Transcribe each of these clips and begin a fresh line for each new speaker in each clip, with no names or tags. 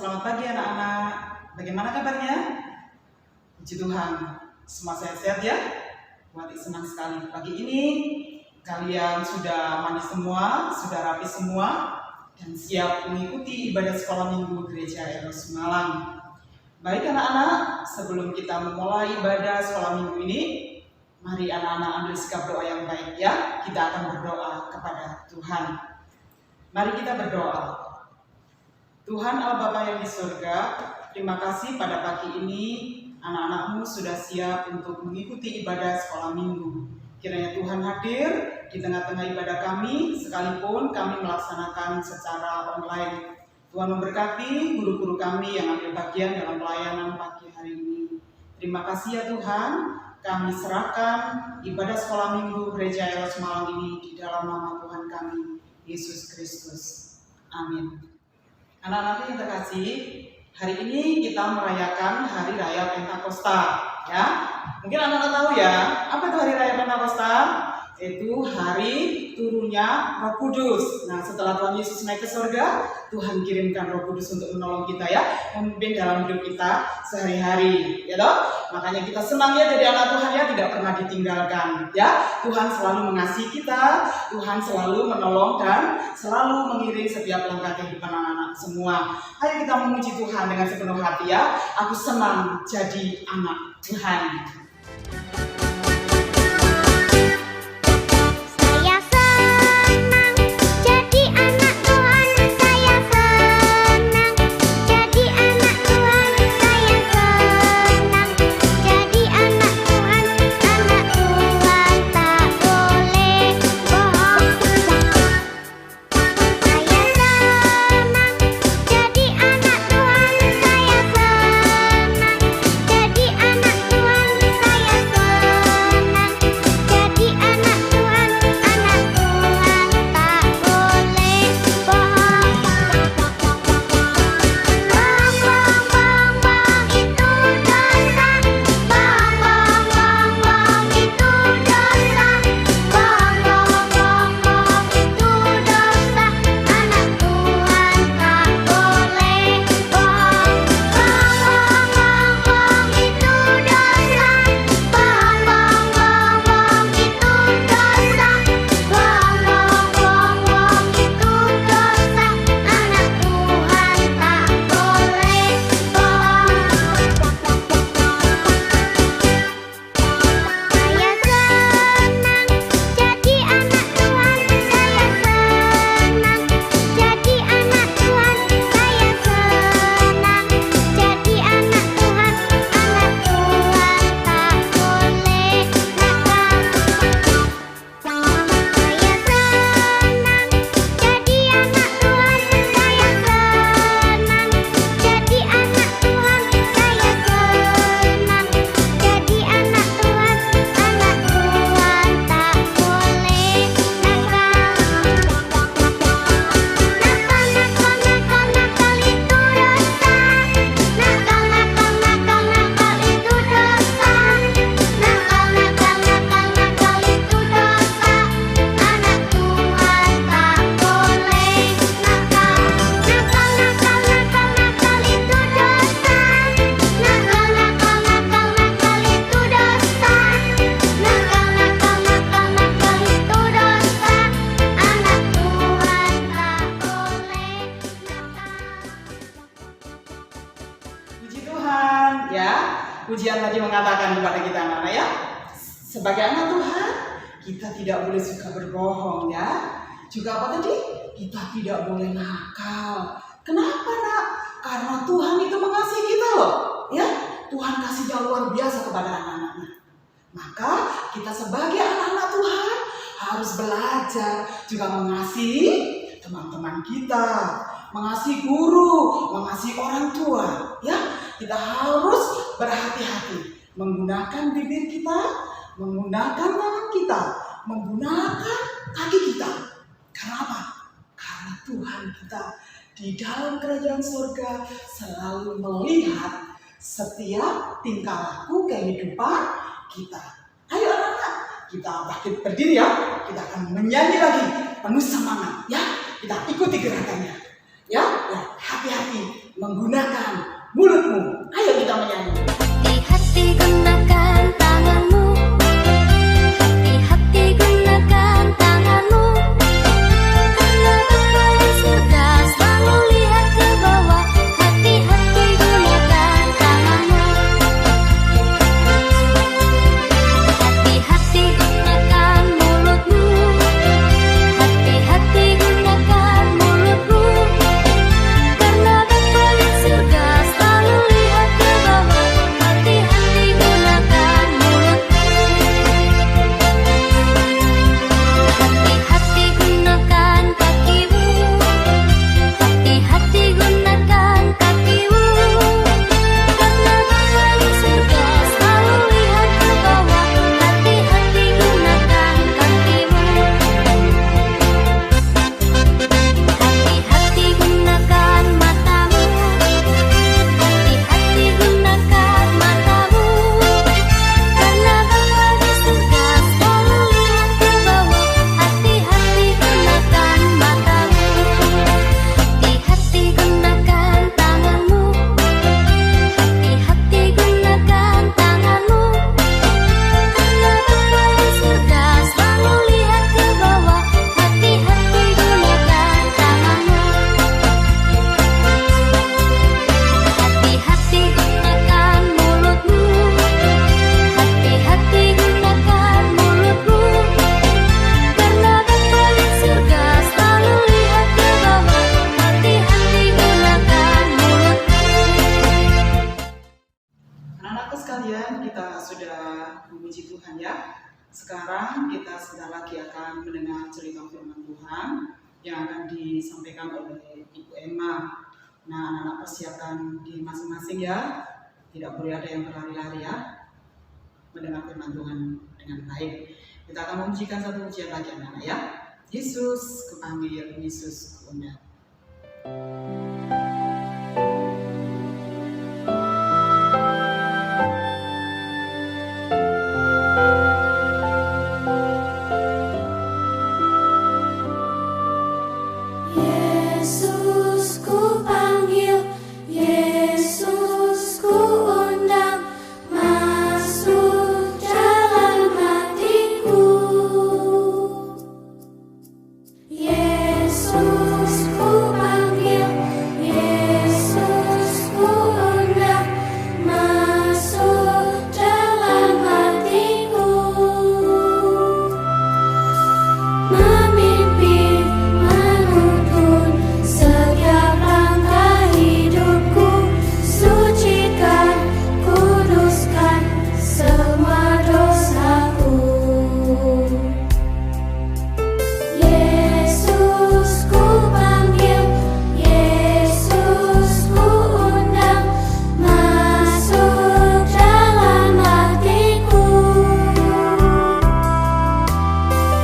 Selamat pagi anak-anak. Bagaimana kabarnya? Puji Tuhan, semua sehat-sehat ya? Wati senang sekali. Pagi ini kalian sudah mandi semua, sudah rapi semua, dan siap mengikuti ibadah sekolah minggu Gereja Eros Malang. Baik anak-anak, sebelum kita memulai ibadah sekolah minggu ini, mari anak-anak ambil sikap doa yang baik ya. Kita akan berdoa kepada Tuhan. Mari kita berdoa. Tuhan Allah Bapa yang di surga, terima kasih pada pagi ini anak-anakmu sudah siap untuk mengikuti ibadah sekolah minggu. Kiranya Tuhan hadir di tengah-tengah ibadah kami, sekalipun kami melaksanakan secara online. Tuhan memberkati guru-guru kami yang ambil bagian dalam pelayanan pagi hari ini. Terima kasih ya Tuhan, kami serahkan ibadah sekolah minggu Gereja Eros Malang ini di dalam nama Tuhan kami, Yesus Kristus. Amin. Anak-anak yang terkasih, hari ini kita merayakan Hari Raya Pentakosta, ya. Mungkin anak-anak tahu ya, apa itu Hari Raya Pentakosta? Itu hari turunnya Roh Kudus. Nah, setelah Tuhan Yesus naik ke surga, Tuhan kirimkan Roh Kudus untuk menolong kita ya, memimpin dalam hidup kita sehari-hari, ya toh? Makanya kita senang ya jadi anak Tuhan ya, tidak pernah ditinggalkan, ya. Tuhan selalu mengasihi kita, Tuhan selalu menolong dan selalu mengiring setiap langkah kehidupan anak-anak semua. Ayo kita memuji Tuhan dengan sepenuh hati ya. Aku senang jadi anak Tuhan. Ujian tadi mengatakan kepada kita anak-anak ya, sebagai anak Tuhan kita tidak boleh suka berbohong ya. Juga apa tadi? Kita tidak boleh nakal. Kenapa nak? Karena Tuhan itu mengasihi kita loh ya. Tuhan kasihnya luar biasa kepada anak-anaknya. Maka kita sebagai anak-anak Tuhan harus belajar juga mengasihi teman-teman kita, mengasihi guru, mengasihi orang tua ya. Kita harus berhati-hati menggunakan bibir kita, menggunakan tangan kita, menggunakan kaki kita. Karena apa? Karena Tuhan kita di dalam kerajaan surga selalu melihat setiap tingkah laku kehidupan kita. Ayo anak-anak, kita bangkit berdiri ya. Kita akan menyanyi lagi penuh semangat ya. Kita ikuti gerakannya ya. Hati-hati. menggunakan mulutmu. Ayo kita menyanyi.
Hati-hati gunakan tanganmu, hati-hati gunakan tanganmu, karena Bapa di surga selalu lihat ke bawah. Hati-hati gunakan tanganmu, hati-hati gunakan mulutmu, hati-hati gunakan mulutmu, karena Bapa di surga selalu lihat ke bawah. Hati-hati gunakan mulutmu, hati-hati gunakan kakimu, hati-hati gunakan kakimu, karena Bapa di surga selalu lihat ke bawah. Hati-hati gunakan kakimu, hati-hati gunakan matamu, hati-hati gunakan matamu, karena Bapa di surga selalu lihat ke bawah. Hati-hati gunakan matamu, hati-hati gunakan tanganmu, hati-hati gunakan tanganmu, karena Bapa di surga selalu lihat ke bawah. Hati-hati gunakan tanganmu, hati-hati gunakan mulutmu, hati-hati gunakan mulutmu, karena Bapa di surga selalu lihat ke bawah. Hati-hati gunakan mulutmu.
Anak-anakku sekalian, kita sudah memuji Tuhan ya. Sekarang kita sebentar lagi akan mendengar cerita firman Tuhan yang akan disampaikan oleh Ibu Emma. Nah, anak-anak persiapkan di masing-masing ya. Tidak boleh ada yang berlari-lari ya. Mendengar firman Tuhan dengan baik. Kita akan memujikan satu pujian lagi anak-anak ya. Yesus kupanggil, Yesus kuundang.
Yesus ku panggil, Yesus ku undang, masuk dalam hatiku. Yesus ku panggil, Yesus ku undang, masuk dalam hatiku. Memimpin, menuntun setiap langkah hidupku, sucikan, kuduskan semua dosaku. Yesus ku panggil, Yesus ku undang, masuk dalam hatiku.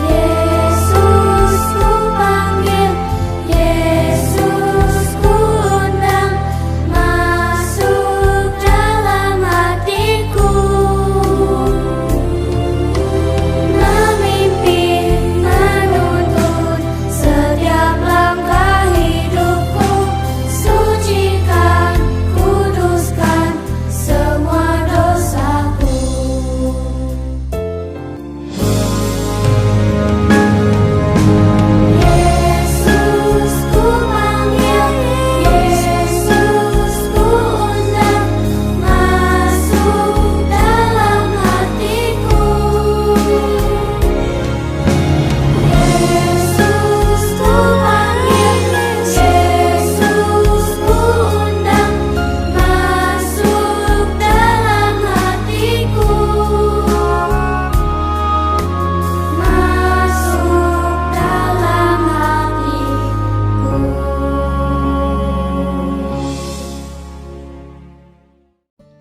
Yesus ku panggil, Yesus ku undang, masuk dalam hatiku. Memimpin, menuntun setiap langkah hidupku, sucikan, kuduskan semua dosaku. Yesus ku panggil, Yesus ku undang, masuk dalam hatiku. Yesus ku panggil, Yesus ku undang, masuk dalam hatiku. Masuk dalam hatiku.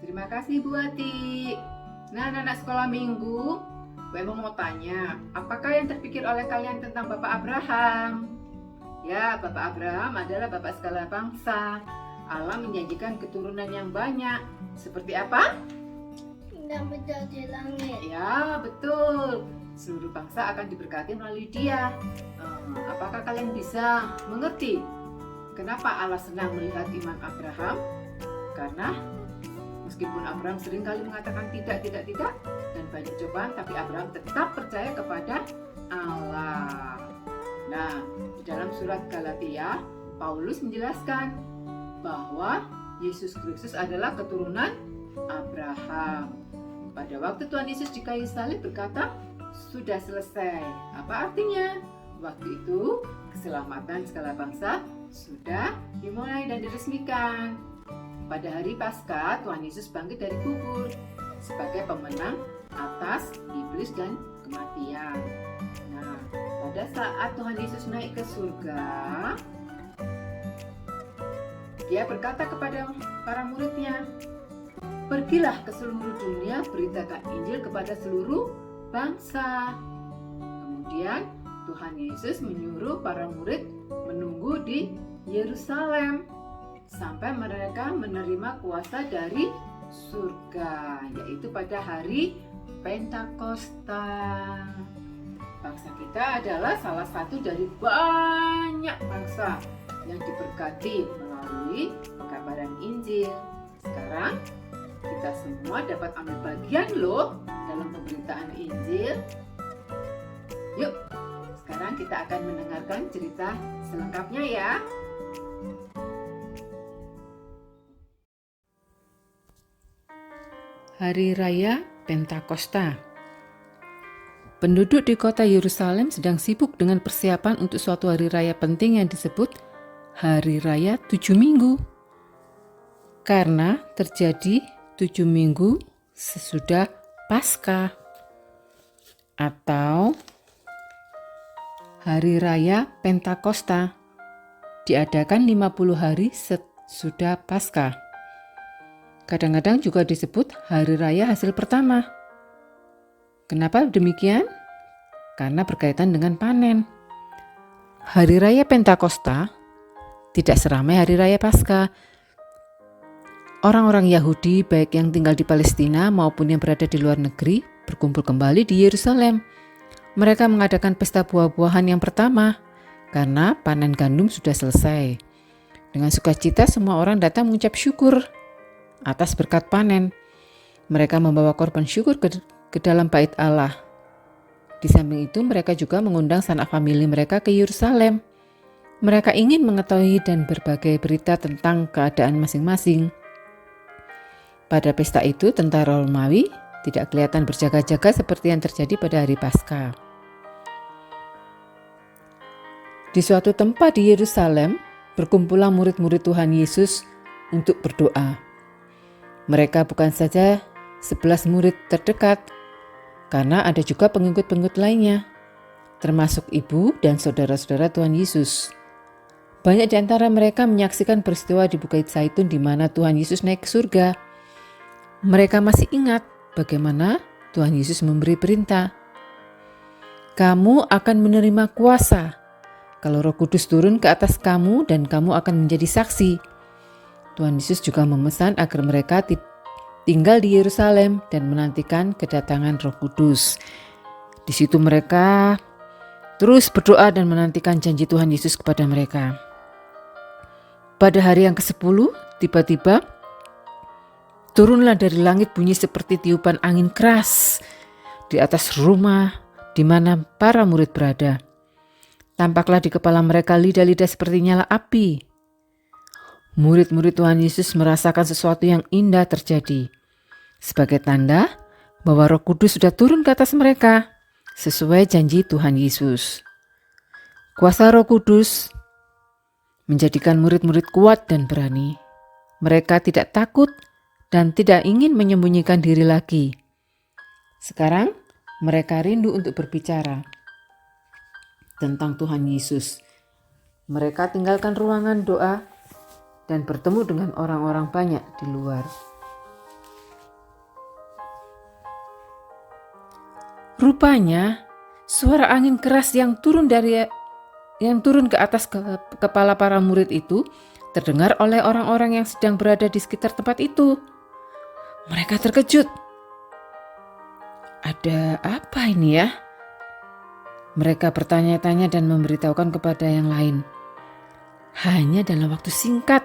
Terima kasih Bu Ati. Nah, anak-anak sekolah minggu, Bu Emma mau tanya, apakah yang terpikir oleh kalian tentang Bapak Abraham? Ya, Bapak Abraham adalah Bapak segala bangsa. Allah menjanjikan keturunan yang banyak. Seperti apa?
Indah menjadi langit.
Ya, betul. Seluruh bangsa akan diberkati melalui dia. Apakah kalian bisa mengerti Kenapa Allah senang melihat iman Abraham? Karena meskipun Abraham seringkali mengatakan tidak, dan banyak cobaan, tapi Abraham tetap percaya kepada Allah. Nah, di dalam surat Galatia, Paulus menjelaskan bahwa Yesus Kristus adalah keturunan Abraham. Pada waktu Tuhan Yesus di kayu salib berkata, sudah selesai. Apa artinya? Waktu itu keselamatan segala bangsa sudah dimulai dan diresmikan. Pada hari Paskah, Tuhan Yesus bangkit dari kubur sebagai pemenang atas iblis dan kematian. Nah, pada saat Tuhan Yesus naik ke surga, Dia berkata kepada para muridnya, pergilah ke seluruh dunia, beritakan Injil kepada seluruh bangsa. Kemudian Tuhan Yesus menyuruh para murid menunggu di Yerusalem sampai mereka menerima kuasa dari surga, yaitu pada hari Pentakosta. Bangsa kita adalah salah satu dari banyak bangsa yang diberkati melalui pekabaran Injil. Sekarang kita semua dapat ambil bagian loh dalam pemberitaan Injil. Yuk, sekarang kita akan mendengarkan cerita selengkapnya ya. Hari Raya Pentakosta. Penduduk di kota Yerusalem sedang sibuk dengan persiapan untuk suatu hari raya penting yang disebut Hari Raya 7 Minggu. Karena terjadi 7 minggu sesudah Paskah atau Hari Raya Pentakosta diadakan 50 hari sesudah Paskah. Kadang-kadang juga disebut Hari Raya Hasil Pertama. Kenapa demikian? Karena berkaitan dengan panen. Hari Raya Pentakosta tidak seramai Hari Raya Paskah. Orang-orang Yahudi baik yang tinggal di Palestina maupun yang berada di luar negeri berkumpul kembali di Yerusalem. Mereka mengadakan pesta buah-buahan yang pertama karena panen gandum sudah selesai. Dengan sukacita semua orang datang mengucap syukur atas berkat panen. Mereka membawa korban syukur ke dalam bait Allah. Di samping itu mereka juga mengundang sanak famili mereka ke Yerusalem. Mereka ingin mengetahui dan berbagai berita tentang keadaan masing-masing. Pada pesta itu tentara Romawi tidak kelihatan berjaga-jaga seperti yang terjadi pada hari Paskah. Di suatu tempat di Yerusalem berkumpullah murid-murid Tuhan Yesus untuk berdoa. Mereka bukan saja 11 murid terdekat, karena ada juga pengikut-pengikut lainnya, termasuk ibu dan saudara-saudara Tuhan Yesus. Banyak di antara mereka menyaksikan peristiwa di Bukit Zaitun di mana Tuhan Yesus naik ke surga. Mereka masih ingat bagaimana Tuhan Yesus memberi perintah, "Kamu akan menerima kuasa kalau Roh Kudus turun ke atas kamu dan kamu akan menjadi saksi." Tuhan Yesus juga memesan agar mereka tinggal di Yerusalem dan menantikan kedatangan Roh Kudus. Di situ mereka terus berdoa dan menantikan janji Tuhan Yesus kepada mereka. Pada hari yang ke-10, tiba-tiba turunlah dari langit bunyi seperti tiupan angin keras di atas rumah di mana para murid berada. Tampaklah di kepala mereka lidah-lidah seperti nyala api. Murid-murid Tuhan Yesus merasakan sesuatu yang indah terjadi, sebagai tanda bahwa Roh Kudus sudah turun ke atas mereka, sesuai janji Tuhan Yesus. Kuasa Roh Kudus menjadikan murid-murid kuat dan berani. Mereka tidak takut dan tidak ingin menyembunyikan diri lagi. Sekarang mereka rindu untuk berbicara tentang Tuhan Yesus. Mereka tinggalkan ruangan doa dan bertemu dengan orang-orang banyak di luar. Rupanya suara angin keras yang turun ke atas kepala para murid itu terdengar oleh orang-orang yang sedang berada di sekitar tempat itu. Mereka terkejut. Ada apa ini ya? Mereka bertanya-tanya dan memberitahukan kepada yang lain. Hanya dalam waktu singkat,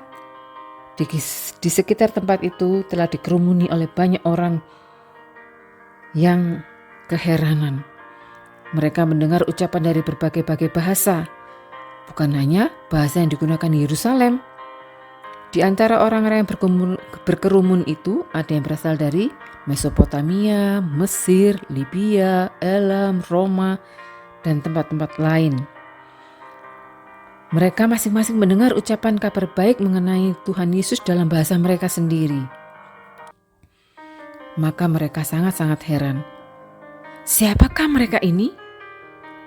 di sekitar tempat itu telah dikerumuni oleh banyak orang yang keheranan. Mereka mendengar ucapan dari berbagai-bagai bahasa, bukan hanya bahasa yang digunakan di Yerusalem. Di antara orang-orang yang berkerumun itu ada yang berasal dari Mesopotamia, Mesir, Libya, Elam, Roma, dan tempat-tempat lain. Mereka masing-masing mendengar ucapan kabar baik mengenai Tuhan Yesus dalam bahasa mereka sendiri. Maka mereka sangat-sangat heran. Siapakah mereka ini?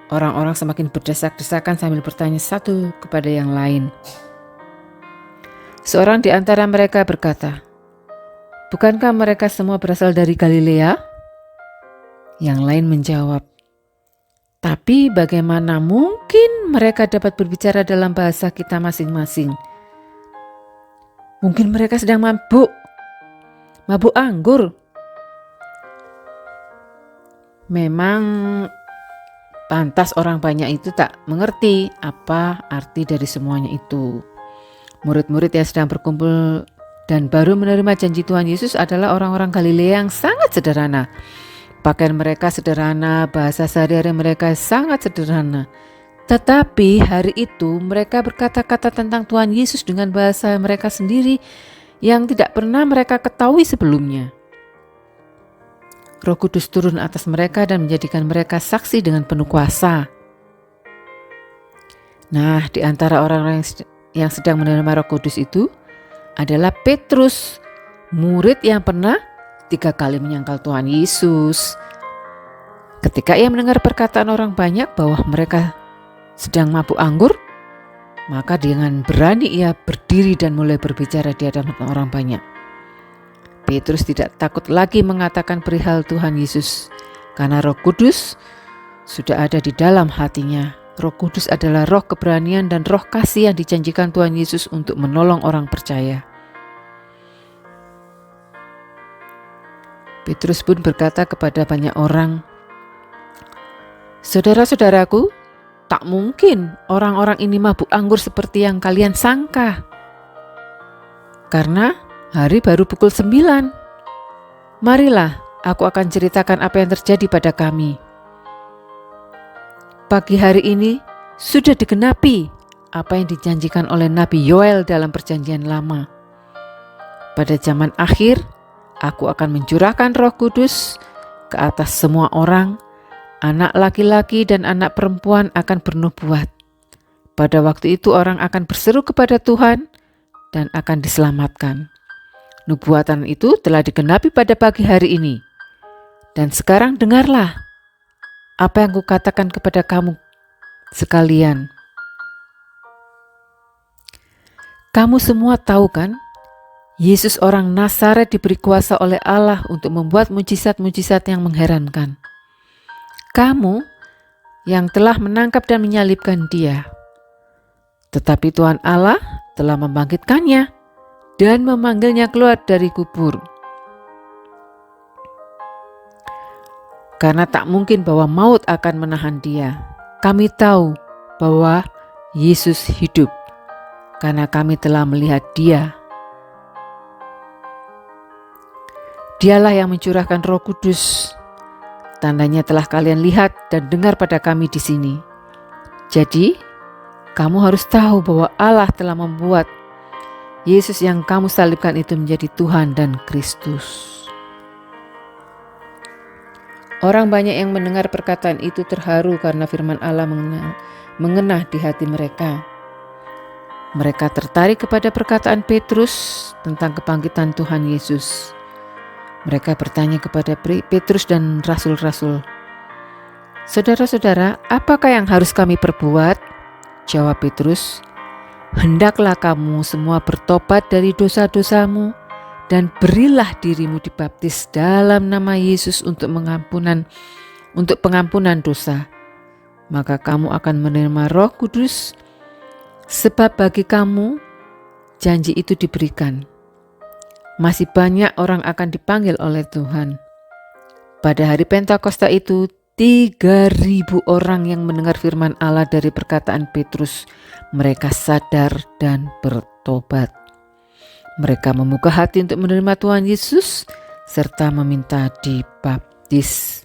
Orang-orang semakin berdesak-desakan sambil bertanya satu kepada yang lain. Seorang di antara mereka berkata, "Bukankah mereka semua berasal dari Galilea?" Yang lain menjawab, "Tapi bagaimana mungkin mereka dapat berbicara dalam bahasa kita masing-masing? Mungkin mereka sedang mabuk anggur." Memang pantas orang banyak itu tak mengerti apa arti dari semuanya itu. Murid-murid yang sedang berkumpul dan baru menerima janji Tuhan Yesus adalah orang-orang Galilea yang sangat sederhana. Pakaian mereka sederhana, bahasa sehari-hari mereka sangat sederhana. Tetapi hari itu mereka berkata-kata tentang Tuhan Yesus dengan bahasa mereka sendiri yang tidak pernah mereka ketahui sebelumnya. Roh Kudus turun atas mereka dan menjadikan mereka saksi dengan penuh kuasa. Nah, di antara orang-orang yang sedang menerima Roh Kudus itu adalah Petrus, murid yang pernah 3 kali menyangkal Tuhan Yesus. Ketika ia mendengar perkataan orang banyak bahwa mereka sedang mabuk anggur, maka dengan berani ia berdiri dan mulai berbicara di hadapan orang banyak. Petrus tidak takut lagi mengatakan perihal Tuhan Yesus, karena Roh Kudus sudah ada di dalam hatinya. Roh Kudus adalah roh keberanian dan roh kasih yang dijanjikan Tuhan Yesus untuk menolong orang percaya. Petrus pun berkata kepada banyak orang, "Saudara-saudaraku, tak mungkin orang-orang ini mabuk anggur seperti yang kalian sangka. Karena hari baru pukul 9. Marilah, aku akan ceritakan apa yang terjadi pada kami. Pagi hari ini sudah digenapi apa yang dijanjikan oleh Nabi Yoel dalam Perjanjian Lama. Pada zaman akhir, aku akan mencurahkan Roh Kudus ke atas semua orang. Anak laki-laki dan anak perempuan akan bernubuat. Pada waktu itu orang akan berseru kepada Tuhan dan akan diselamatkan. Nubuatan itu telah digenapi pada pagi hari ini. Dan sekarang dengarlah apa yang kukatakan kepada kamu sekalian. Kamu semua tahu kan, Yesus orang Nazaret diberi kuasa oleh Allah untuk membuat mujizat-mujizat yang mengherankan. Kamu yang telah menangkap dan menyalibkan Dia. Tetapi Tuhan Allah telah membangkitkannya dan memanggilnya keluar dari kubur. Karena tak mungkin bahwa maut akan menahan Dia. Kami tahu bahwa Yesus hidup karena kami telah melihat Dia. Dialah yang mencurahkan Roh Kudus. Tandanya telah kalian lihat dan dengar pada kami di sini. Jadi, kamu harus tahu bahwa Allah telah membuat Yesus yang kamu salibkan itu menjadi Tuhan dan Kristus. Orang banyak yang mendengar perkataan itu terharu karena firman Allah mengena di hati mereka. Mereka tertarik kepada perkataan Petrus tentang kebangkitan Tuhan Yesus. Mereka bertanya kepada Petrus dan rasul-rasul, "Saudara-saudara, apakah yang harus kami perbuat?" Jawab Petrus, "Hendaklah kamu semua bertobat dari dosa-dosamu dan berilah dirimu dibaptis dalam nama Yesus untuk pengampunan dosa. Maka kamu akan menerima Roh Kudus, sebab bagi kamu janji itu diberikan. Masih banyak orang akan dipanggil oleh Tuhan. Pada hari Pentakosta itu
3.000 orang yang mendengar firman Allah dari perkataan Petrus, mereka sadar dan bertobat. Mereka membuka hati untuk menerima Tuhan Yesus serta meminta dibaptis.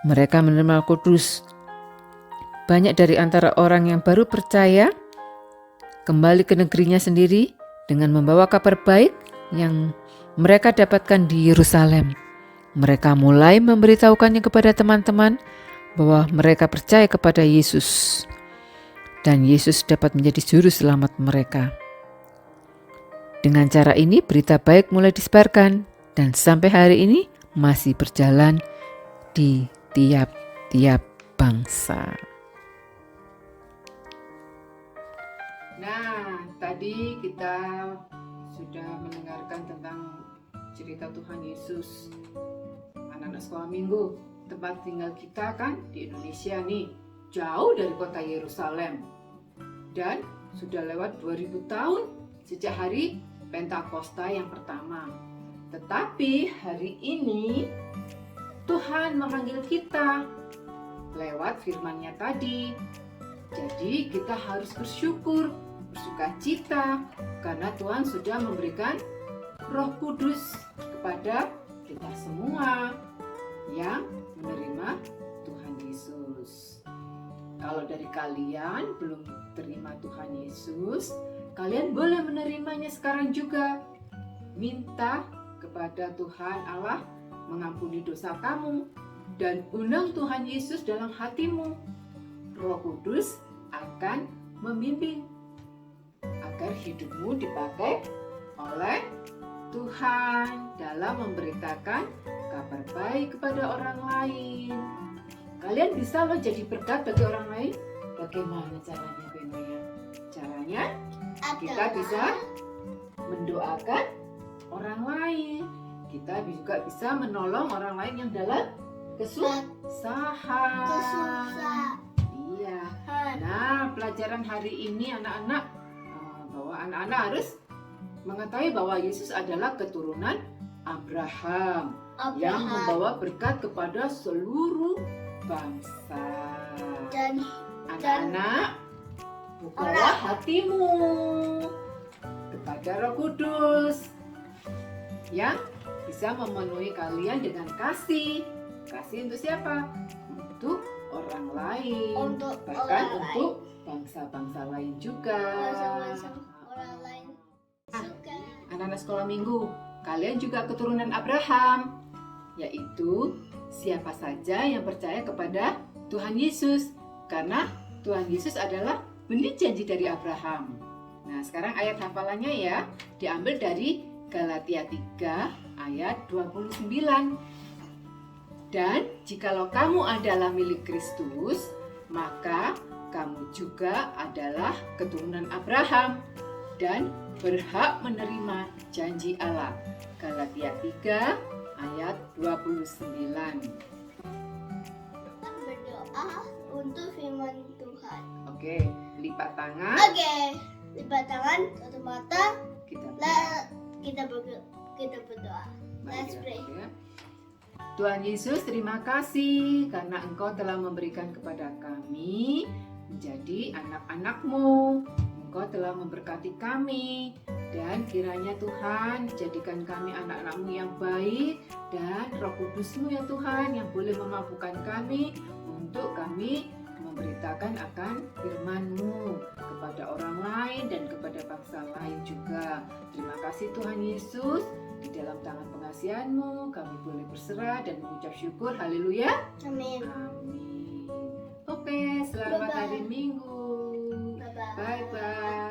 Mereka menerima Roh Kudus. Banyak dari antara orang yang baru percaya kembali ke negerinya sendiri dengan membawa kabar baik yang mereka dapatkan di Yerusalem. Mereka mulai memberitahukannya kepada teman-teman bahwa mereka percaya kepada Yesus dan Yesus dapat menjadi juru selamat mereka. Dengan cara ini berita baik mulai disebarkan dan sampai hari ini masih berjalan di tiap-tiap bangsa.
Nah, tadi kita sudah mendengarkan tentang cerita Tuhan Yesus. Anak-anak sekolah minggu, tempat tinggal kita kan di Indonesia nih, jauh dari kota Yerusalem. Dan sudah lewat 2000 tahun sejak hari Pentakosta yang pertama. Tetapi hari ini Tuhan memanggil kita lewat firman-Nya tadi. Jadi kita harus bersyukur, bersukacita karena Tuhan sudah memberikan Roh Kudus kepada kita semua yang menerima Tuhan Yesus. Kalau dari kalian belum terima Tuhan Yesus, kalian boleh menerimanya sekarang juga. Minta kepada Tuhan Allah mengampuni dosa kamu dan undang Tuhan Yesus dalam hatimu. Roh Kudus akan membimbing agar hidupmu dipakai oleh Tuhan dalam memberitakan kabar baik kepada orang lain. Kalian bisa loh jadi berkat bagi orang lain. Bagaimana caranya, Benoya? Caranya kita bisa mendoakan orang lain. Kita juga bisa menolong orang lain yang dalam kesusahan. Iya. Nah, pelajaran hari ini anak-anak bahwa anak-anak harus mengetahui bahwa Yesus adalah keturunan Abraham yang membawa berkat kepada seluruh bangsa.
Dan
Anak-anak, bukalah hatimu kepada Roh Kudus yang bisa memenuhi kalian dengan kasih. Kasih untuk siapa? Untuk orang lain,
Untuk
bahkan
orang
untuk bangsa-bangsa lain juga.
orang lain juga.
Anak-anak sekolah minggu, kalian juga keturunan Abraham, yaitu siapa saja yang percaya kepada Tuhan Yesus, karena Tuhan Yesus adalah benih janji dari Abraham. Nah, sekarang ayat hafalannya ya, diambil dari Galatia 3 ayat 29. Dan jikalau kamu adalah milik Kristus, maka kamu juga adalah keturunan Abraham dan berhak menerima janji Allah. Galatia 3 ayat 29.
Kita berdoa untuk firman Tuhan.
Oke, lipat tangan.
Oke, lipat tangan, tutup mata,
Kita
kita berdoa.
Mari
Let's
kita
pray.
berdoa. Tuhan Yesus, terima kasih karena Engkau telah memberikan kepada kami menjadi anak-anak-Mu. Engkau telah memberkati kami dan kiranya Tuhan jadikan kami anak-anak-Mu yang baik dan Roh Kudus-Mu ya Tuhan yang boleh memampukan kami untuk kami memberitakan akan firman-Mu kepada orang lain dan kepada bangsa lain juga. Terima kasih Tuhan Yesus. Di dalam tangan pengasihan-Mu kami boleh berserah dan mengucap syukur. Haleluya.
Amin.
Amin. Oke, selamat
Bye-bye.
hari Minggu.
Bye-bye.
Bye-bye.